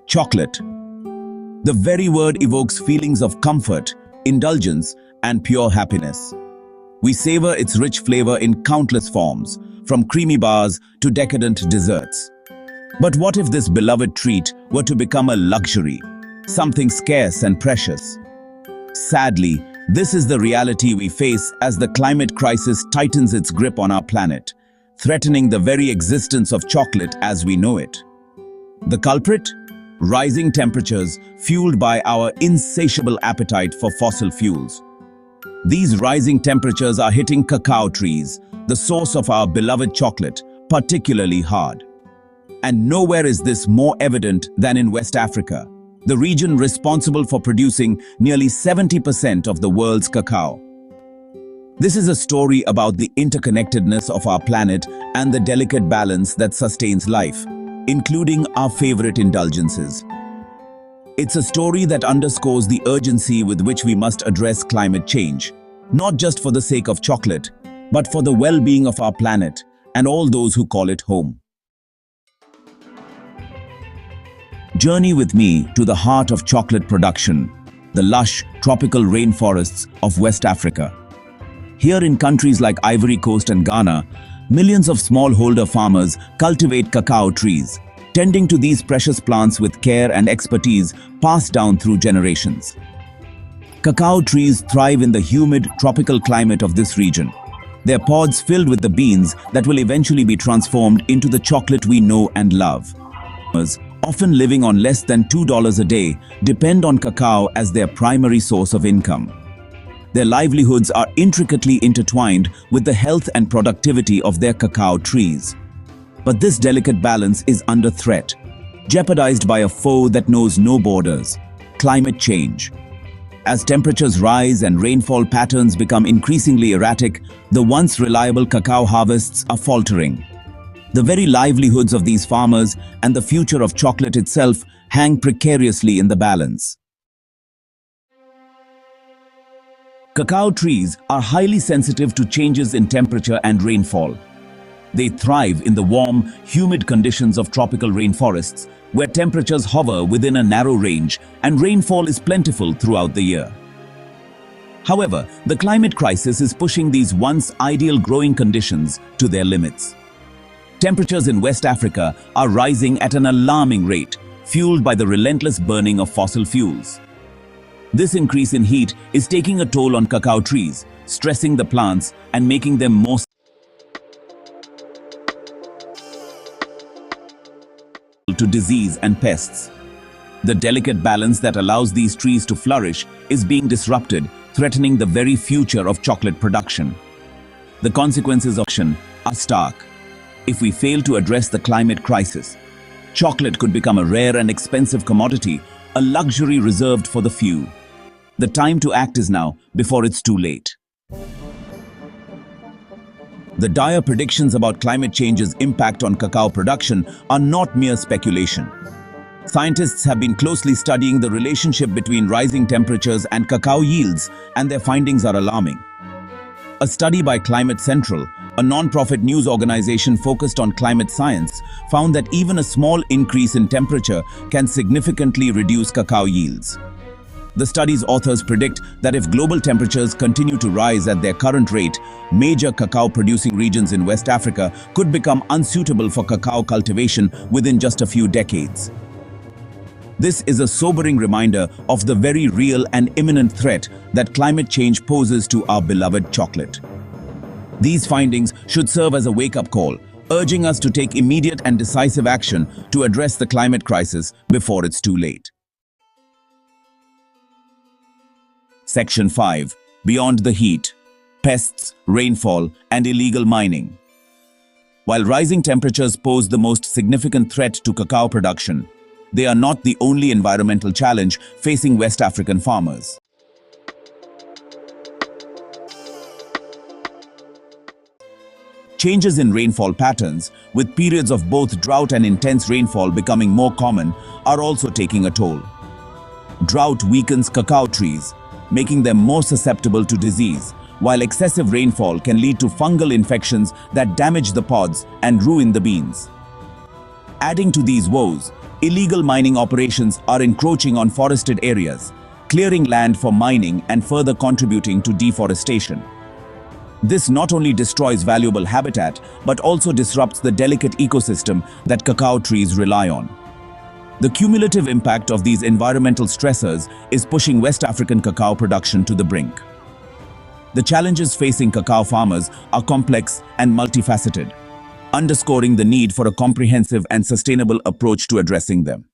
Chocolate. The very word evokes feelings of comfort, indulgence, and pure happiness. We savor its rich flavor in countless forms, from creamy bars to decadent desserts. But what if this beloved treat were to become a luxury, something scarce and precious? Sadly, this is the reality we face as the climate crisis tightens its grip on our planet, threatening the very existence of chocolate as we know it. The culprit? Rising temperatures fueled by our insatiable appetite for fossil fuels. These rising temperatures are hitting cacao trees, the source of our beloved chocolate, particularly hard. And nowhere is this more evident than in West Africa, the region responsible for producing nearly 70% of the world's cacao. This is a story about the interconnectedness of our planet and the delicate balance that sustains life, including our favorite indulgences. It's a story that underscores the urgency with which we must address climate change, not just for the sake of chocolate, but for the well-being of our planet and all those who call it home. Journey with me to the heart of chocolate production, the lush, tropical rainforests of West Africa. Here in countries like Ivory Coast and Ghana, millions of smallholder farmers cultivate cacao trees, tending to these precious plants with care and expertise passed down through generations. Cacao trees thrive in the humid, tropical climate of this region, their pods filled with the beans that will eventually be transformed into the chocolate we know and love. Farmers, often living on less than $2 a day, depend on cacao as their primary source of income. Their livelihoods are intricately intertwined with the health and productivity of their cacao trees. But this delicate balance is under threat, jeopardized by a foe that knows no borders: climate change. As temperatures rise and rainfall patterns become increasingly erratic, the once reliable cacao harvests are faltering. The very livelihoods of these farmers and the future of chocolate itself hang precariously in the balance. Cacao trees are highly sensitive to changes in temperature and rainfall. They thrive in the warm, humid conditions of tropical rainforests, where temperatures hover within a narrow range and rainfall is plentiful throughout the year. However, the climate crisis is pushing these once ideal growing conditions to their limits. Temperatures in West Africa are rising at an alarming rate, fueled by the relentless burning of fossil fuels. This increase in heat is taking a toll on cacao trees, stressing the plants and making them more to disease and pests. The delicate balance that allows these trees to flourish is being disrupted, threatening the very future of chocolate production. The consequences of action are stark. If we fail to address the climate crisis, chocolate could become a rare and expensive commodity, a luxury reserved for the few. The time to act is now, before it's too late. The dire predictions about climate change's impact on cacao production are not mere speculation. Scientists have been closely studying the relationship between rising temperatures and cacao yields, and their findings are alarming. A study by Climate Central, a non-profit news organization focused on climate science, found that even a small increase in temperature can significantly reduce cacao yields. The study's authors predict that if global temperatures continue to rise at their current rate, major cacao-producing regions in West Africa could become unsuitable for cacao cultivation within just a few decades. This is a sobering reminder of the very real and imminent threat that climate change poses to our beloved chocolate. These findings should serve as a wake-up call, urging us to take immediate and decisive action to address the climate crisis before it's too late. Section 5. Beyond the heat: pests, rainfall, and illegal mining. While rising temperatures pose the most significant threat to cacao production, they are not the only environmental challenge facing West African farmers. Changes in rainfall patterns, with periods of both drought and intense rainfall becoming more common, are also taking a toll. Drought weakens cacao trees, making them more susceptible to disease, while excessive rainfall can lead to fungal infections that damage the pods and ruin the beans. Adding to these woes, illegal mining operations are encroaching on forested areas, clearing land for mining and further contributing to deforestation. This not only destroys valuable habitat, but also disrupts the delicate ecosystem that cacao trees rely on. The cumulative impact of these environmental stressors is pushing West African cacao production to the brink. The challenges facing cacao farmers are complex and multifaceted, underscoring the need for a comprehensive and sustainable approach to addressing them.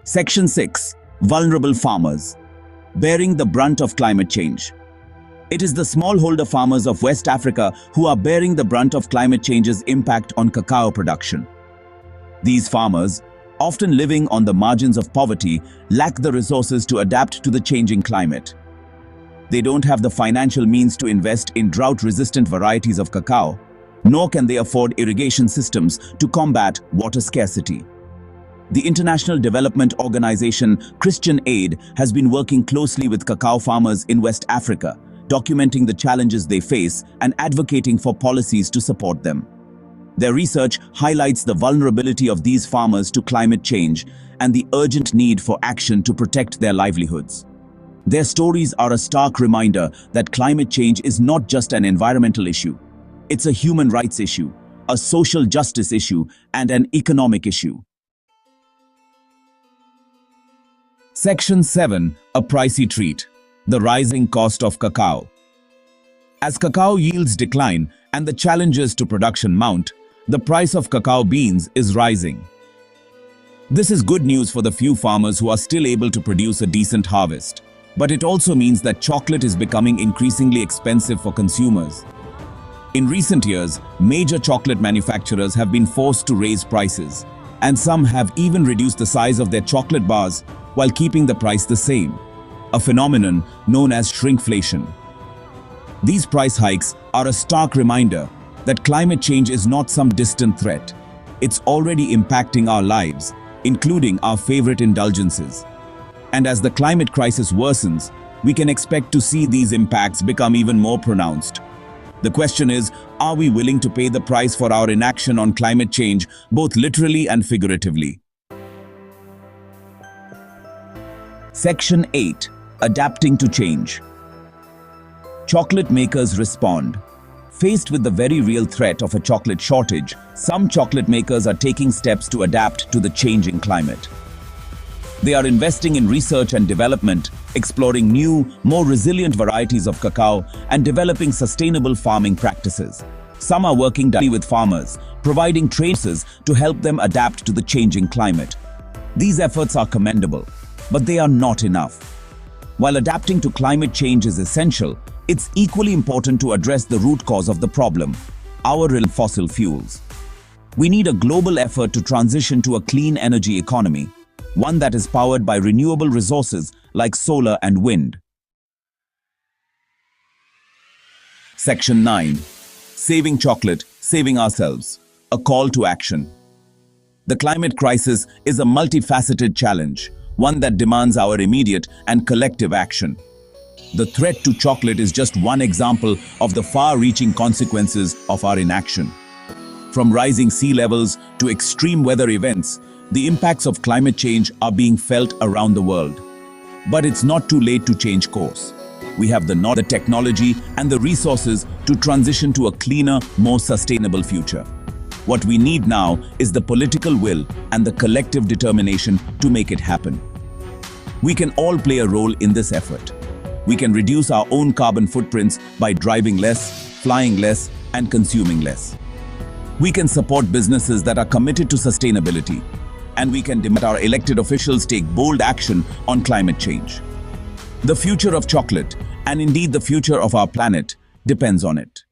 Section 6. Vulnerable farmers. Bearing the brunt of climate change. It is the smallholder farmers of West Africa who are bearing the brunt of climate change's impact on cacao production. These farmers, often living on the margins of poverty, lack the resources to adapt to the changing climate. They don't have the financial means to invest in drought-resistant varieties of cacao, nor can they afford irrigation systems to combat water scarcity. The International Development Organization Christian Aid has been working closely with cacao farmers in West Africa, documenting the challenges they face and advocating for policies to support them. Their research highlights the vulnerability of these farmers to climate change and the urgent need for action to protect their livelihoods. Their stories are a stark reminder that climate change is not just an environmental issue. It's a human rights issue, a social justice issue, and an economic issue. Section 7. A pricey treat. The rising cost of cacao. As cacao yields decline and the challenges to production mount, the price of cacao beans is rising. This is good news for the few farmers who are still able to produce a decent harvest. But it also means that chocolate is becoming increasingly expensive for consumers. In recent years, major chocolate manufacturers have been forced to raise prices, and some have even reduced the size of their chocolate bars while keeping the price the same, a phenomenon known as shrinkflation. These price hikes are a stark reminder that climate change is not some distant threat. It's already impacting our lives, including our favorite indulgences. And as the climate crisis worsens, we can expect to see these impacts become even more pronounced. The question is, are we willing to pay the price for our inaction on climate change, both literally and figuratively? Section 8. Adapting to change. Chocolate makers respond. Faced with the very real threat of a chocolate shortage, some chocolate makers are taking steps to adapt to the changing climate. They are investing in research and development, exploring new, more resilient varieties of cacao, and developing sustainable farming practices. Some are working directly with farmers, providing trainers to help them adapt to the changing climate. These efforts are commendable, but they are not enough. While adapting to climate change is essential, it's equally important to address the root cause of the problem: our fossil fuels. We need a global effort to transition to a clean energy economy, one that is powered by renewable resources like solar and wind. Section 9. Saving chocolate, saving ourselves. A call to action. The climate crisis is a multifaceted challenge, one that demands our immediate and collective action. The threat to chocolate is just one example of the far-reaching consequences of our inaction. From rising sea levels to extreme weather events, the impacts of climate change are being felt around the world. But it's not too late to change course. We have the technology and the resources to transition to a cleaner, more sustainable future. What we need now is the political will and the collective determination to make it happen. We can all play a role in this effort. We can reduce our own carbon footprints by driving less, flying less, and consuming less. We can support businesses that are committed to sustainability, and we can demand our elected officials take bold action on climate change. The future of chocolate, and indeed the future of our planet, depends on it.